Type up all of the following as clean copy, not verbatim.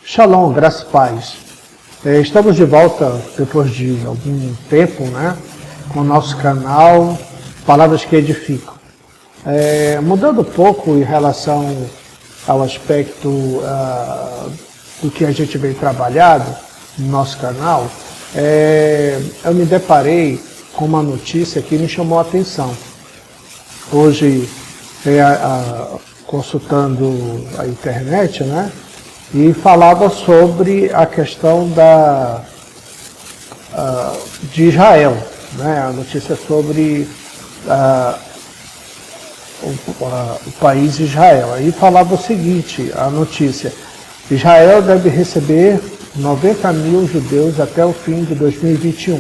Shalom, graça e paz. Estamos de volta depois de algum tempo, né, com o nosso canal Palavras que Edificam. Mudando um pouco em relação ao aspecto do que a gente vem trabalhado no nosso canal, eu me deparei com uma notícia que me chamou a atenção. Hoje, consultando a internet, né, e falava sobre a questão de Israel, né? A notícia sobre o país Israel. Aí falava o seguinte, a notícia: Israel deve receber 90 mil judeus até o fim de 2021,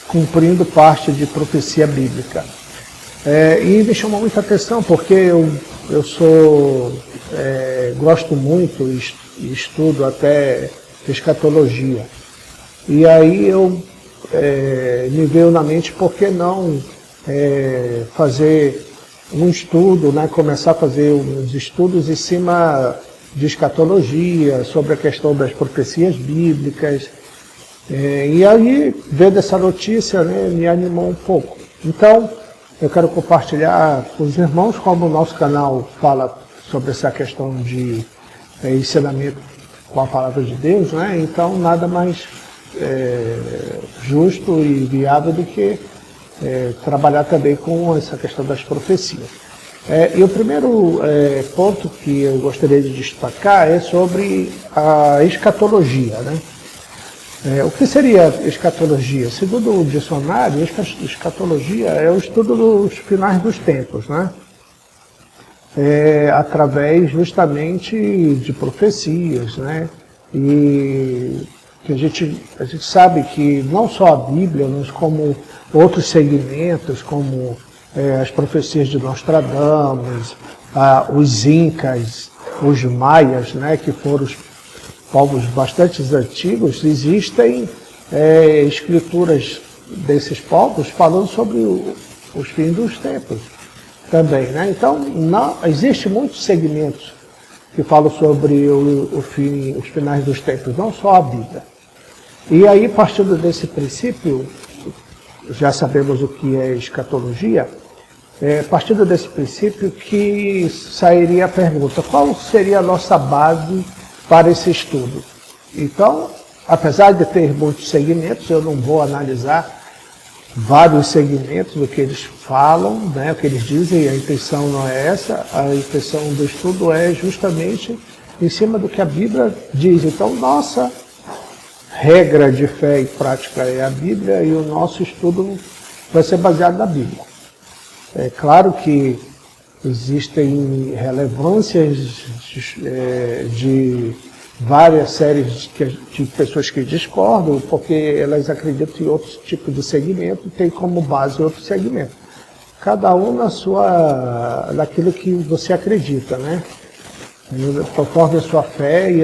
cumprindo parte de profecia bíblica. E me chamou muita atenção, porque eu gosto muito e estudo até escatologia. E aí me veio na mente, por que não fazer um estudo, né, começar a fazer uns estudos em cima de escatologia, sobre a questão das profecias bíblicas. E aí, vendo essa notícia, né, me animou um pouco. Então, eu quero compartilhar com os irmãos, como o nosso canal fala sobre essa questão de ensinamento com a palavra de Deus, né? Então nada mais justo e viável do que trabalhar também com essa questão das profecias. E o primeiro ponto que eu gostaria de destacar é sobre a escatologia, né? O que seria escatologia? Segundo o dicionário, escatologia é o estudo dos finais dos tempos, né? Através justamente de profecias, né? E que a gente sabe que não só a Bíblia, mas como outros segmentos, como as profecias de Nostradamus, os Incas, os Maias, né? Que foram os povos bastante antigos, existem escrituras desses povos falando sobre os fins dos tempos também, né? Então, existem muitos segmentos que falam sobre os finais dos tempos, não só a Bíblia. E aí, partindo desse princípio, já sabemos o que é escatologia, partindo desse princípio que sairia a pergunta: qual seria a nossa base para esse estudo? Então, apesar de ter muitos segmentos, eu não vou analisar vários segmentos do que eles falam, né, o que eles dizem. A intenção não é essa, a intenção do estudo é justamente em cima do que a Bíblia diz. Então, nossa regra de fé e prática é a Bíblia, e o nosso estudo vai ser baseado na Bíblia. É claro que existem relevâncias de várias séries de pessoas que discordam, porque elas acreditam em outro tipo de segmento, tem como base outro segmento. Cada um naquilo que você acredita, né? Conforme a sua fé e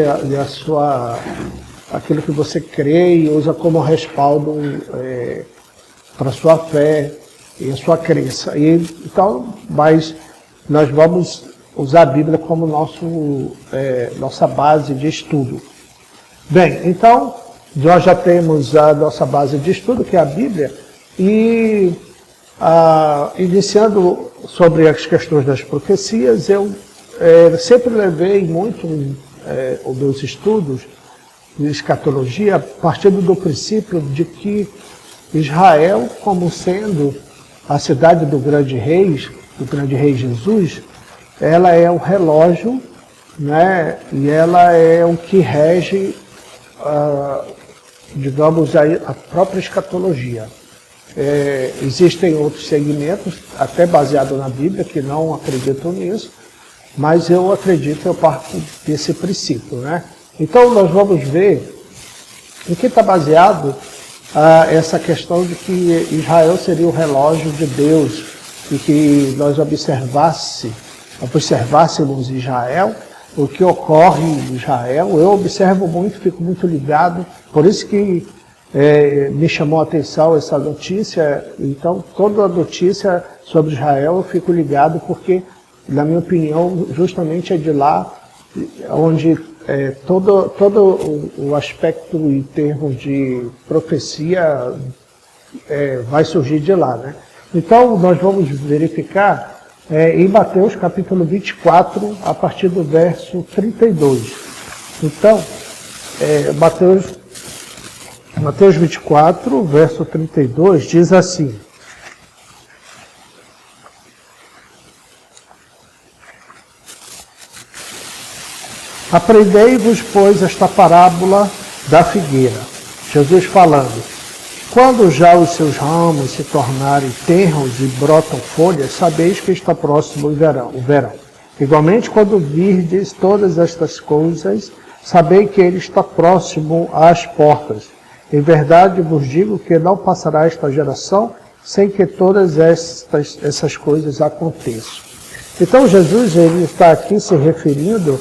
aquilo que você crê e usa como respaldo para a sua fé e a sua crença. Então, mas nós vamos usar a Bíblia como nossa base de estudo. Bem, então, nós já temos a nossa base de estudo, que é a Bíblia, e iniciando sobre as questões das profecias, eu sempre levei muito os meus estudos de escatologia partindo do princípio de que Israel, como sendo a cidade do grande rei Jesus, ela é o relógio, né? E ela é o que rege, digamos, a própria escatologia. Existem outros segmentos, até baseados na Bíblia, que não acreditam nisso, mas eu acredito, eu parto desse princípio, né? Então nós vamos ver em que está baseado essa questão de que Israel seria o relógio de Deus, e que nós observássemos Israel, o que ocorre em Israel. Eu observo muito, fico muito ligado, por isso que me chamou a atenção essa notícia. Então, toda a notícia sobre Israel eu fico ligado, porque, na minha opinião, justamente é de lá onde todo o aspecto em termos de profecia vai surgir de lá, né? Então, nós vamos verificar em Mateus capítulo 24, a partir do verso 32. Então, Mateus 24, verso 32, diz assim: Aprendei-vos, pois, esta parábola da figueira. Jesus falando: quando já os seus ramos se tornarem tenros e brotam folhas, sabeis que está próximo o verão. Igualmente, quando virdes todas estas coisas, sabei que ele está próximo às portas. Em verdade vos digo que não passará esta geração sem que todas essas coisas aconteçam. Então Jesus ele está aqui se referindo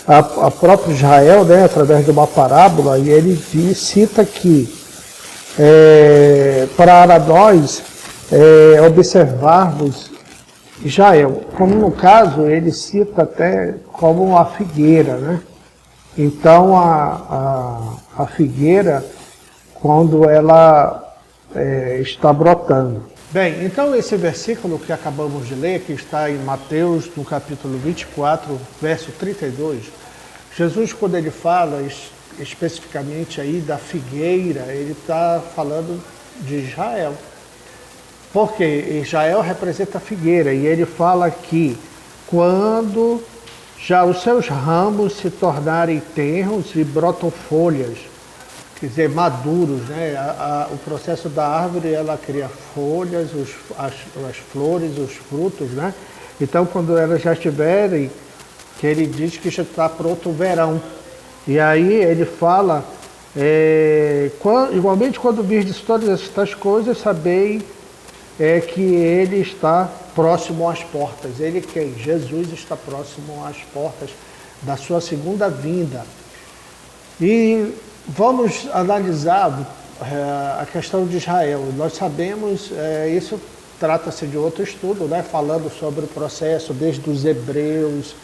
a próprio Israel, né, através de uma parábola, e ele cita que para nós observarmos Israel, como no caso ele cita até como uma figueira, né? Então a figueira, quando ela está brotando. Bem, então esse versículo que acabamos de ler, que está em Mateus, no capítulo 24, verso 32, Jesus, quando ele fala especificamente aí da figueira, ele está falando de Israel. Porque Israel representa a figueira, e ele fala que quando já os seus ramos se tornarem tenros e brotam folhas, quer dizer, maduros, né? O processo da árvore, ela cria folhas, as flores, os frutos, né? Então, quando elas já estiverem, que ele diz que já está pronto o verão. E aí ele fala, igualmente quando virdes todas estas coisas, sabei que ele está próximo às portas. Ele quem? Jesus está próximo às portas da sua segunda vinda. E vamos analisar a questão de Israel. Nós sabemos, isso trata-se de outro estudo, né, falando sobre o processo desde os hebreus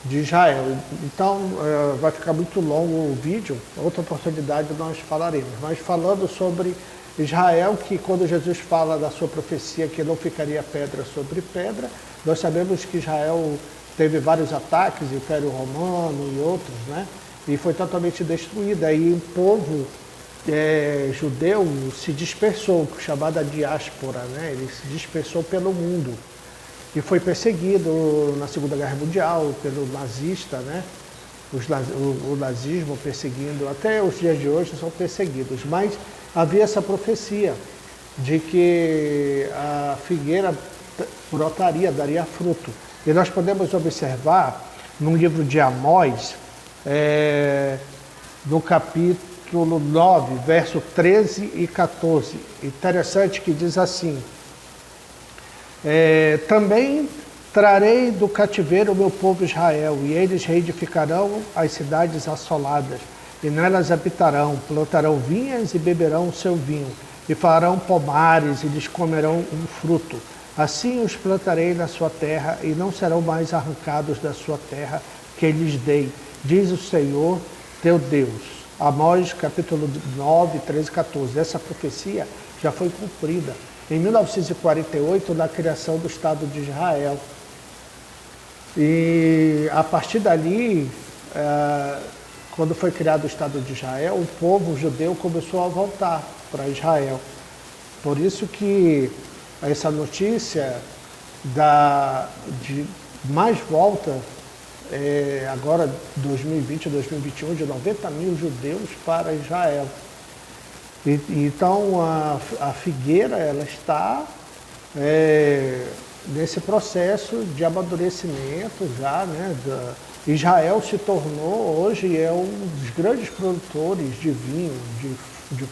de Israel. Então, vai ficar muito longo o vídeo, outra oportunidade nós falaremos. Mas falando sobre Israel, que quando Jesus fala da sua profecia que não ficaria pedra sobre pedra, nós sabemos que Israel teve vários ataques, Império Romano e outros, né? E foi totalmente destruída. E o povo judeu se dispersou, chamada diáspora, né? Ele se dispersou pelo mundo e foi perseguido na Segunda Guerra Mundial pelo nazista, né? O nazismo perseguindo, até os dias de hoje são perseguidos, mas havia essa profecia de que a figueira brotaria, daria fruto. E nós podemos observar no livro de Amós, no capítulo 9, verso 13 e 14. Interessante que diz assim: também trarei do cativeiro o meu povo Israel, e eles reedificarão as cidades assoladas, e nelas habitarão, plantarão vinhas e beberão o seu vinho, e farão pomares, e lhes comerão um fruto. Assim os plantarei na sua terra, e não serão mais arrancados da sua terra que lhes dei, diz o Senhor teu Deus. Amós capítulo 9, 13 e 14. Essa profecia já foi cumprida em 1948, na criação do Estado de Israel. E a partir dali, quando foi criado o Estado de Israel, o povo judeu começou a voltar para Israel. Por isso que essa notícia de mais volta, agora 2020 2021, de 90 mil judeus para Israel. Então a figueira ela está nesse processo de amadurecimento já, né? Israel se tornou hoje um dos grandes produtores de vinho, de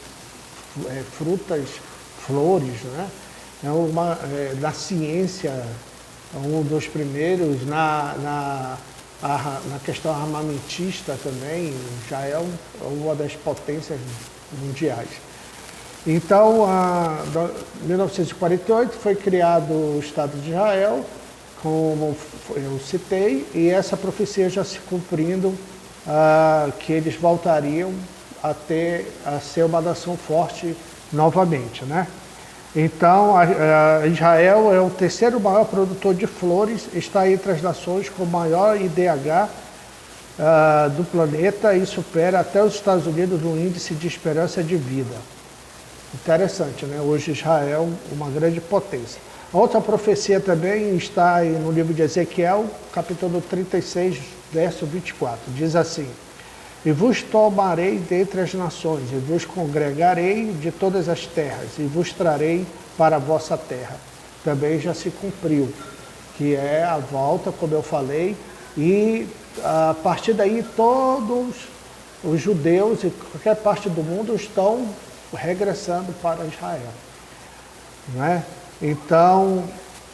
frutas, flores, né? Na ciência, um dos primeiros na questão armamentista também. Israel é uma das potências mundiais. Então, em 1948 foi criado o Estado de Israel, como eu citei, e essa profecia já se cumprindo que eles voltariam a ser uma nação forte novamente, né? Então, Israel é o terceiro maior produtor de flores, está entre as nações com maior IDH do planeta e supera até os Estados Unidos no índice de esperança de vida. Interessante, né? Hoje Israel, uma grande potência. A outra profecia também está no livro de Ezequiel, capítulo 36, verso 24. Diz assim: e vos tomarei dentre as nações, e vos congregarei de todas as terras, e vos trarei para a vossa terra. Também já se cumpriu, que é a volta, como eu falei, e a partir daí todos os judeus e qualquer parte do mundo estão regressando para Israel, não é? Então,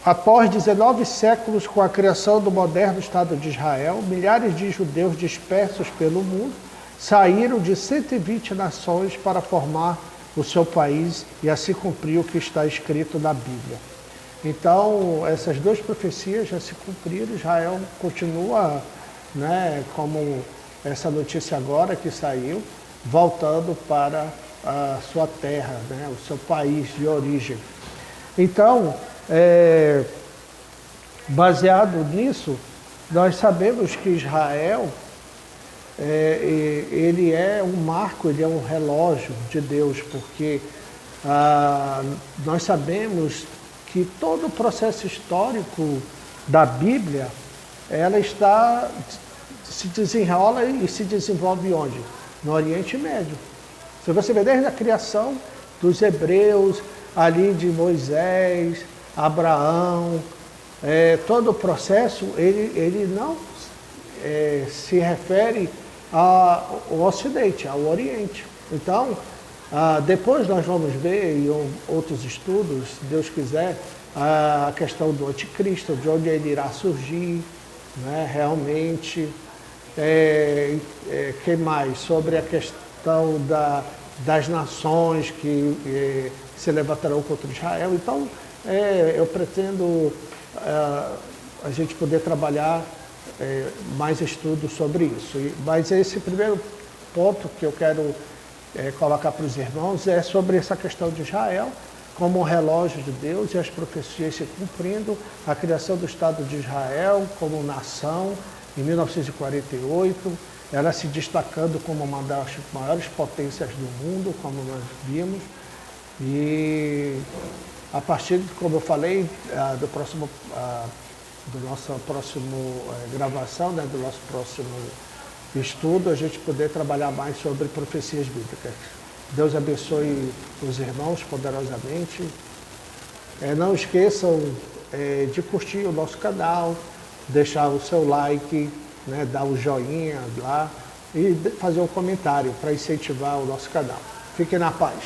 após 19 séculos com a criação do moderno Estado de Israel, milhares de judeus dispersos pelo mundo saíram de 120 nações para formar o seu país e assim cumprir o que está escrito na Bíblia. Então, essas duas profecias já se cumpriram, Israel continua, né, como essa notícia agora que saiu, voltando para a sua terra, né, o seu país de origem. Então, baseado nisso, nós sabemos que Israel, ele é um marco, ele é um relógio de Deus, porque nós sabemos que todo o processo histórico da Bíblia, ela se desenrola e se desenvolve onde? No Oriente Médio. Se você ver desde a criação dos hebreus, ali de Moisés, Abraão, todo o processo, ele não se refere ao Ocidente, ao Oriente. Então, depois nós vamos ver em outros estudos, se Deus quiser, a questão do anticristo, de onde ele irá surgir, né, realmente. Que mais? Sobre a questão das nações que se levantarão contra Israel. Então, eu pretendo a gente poder trabalhar mais estudos sobre isso. Mas esse primeiro ponto que eu quero colocar para os irmãos é sobre essa questão de Israel, como um relógio de Deus e as profecias se cumprindo, a criação do Estado de Israel como nação em 1948, ela se destacando como uma das maiores potências do mundo, como nós vimos, e a partir, como eu falei, do nossa próxima gravação, né, do nosso próximo estudo, a gente poder trabalhar mais sobre profecias bíblicas. Deus abençoe os irmãos poderosamente. Não esqueçam de curtir o nosso canal, deixar o seu like, né, dar o joinha lá e fazer um comentário para incentivar o nosso canal. Fiquem na paz.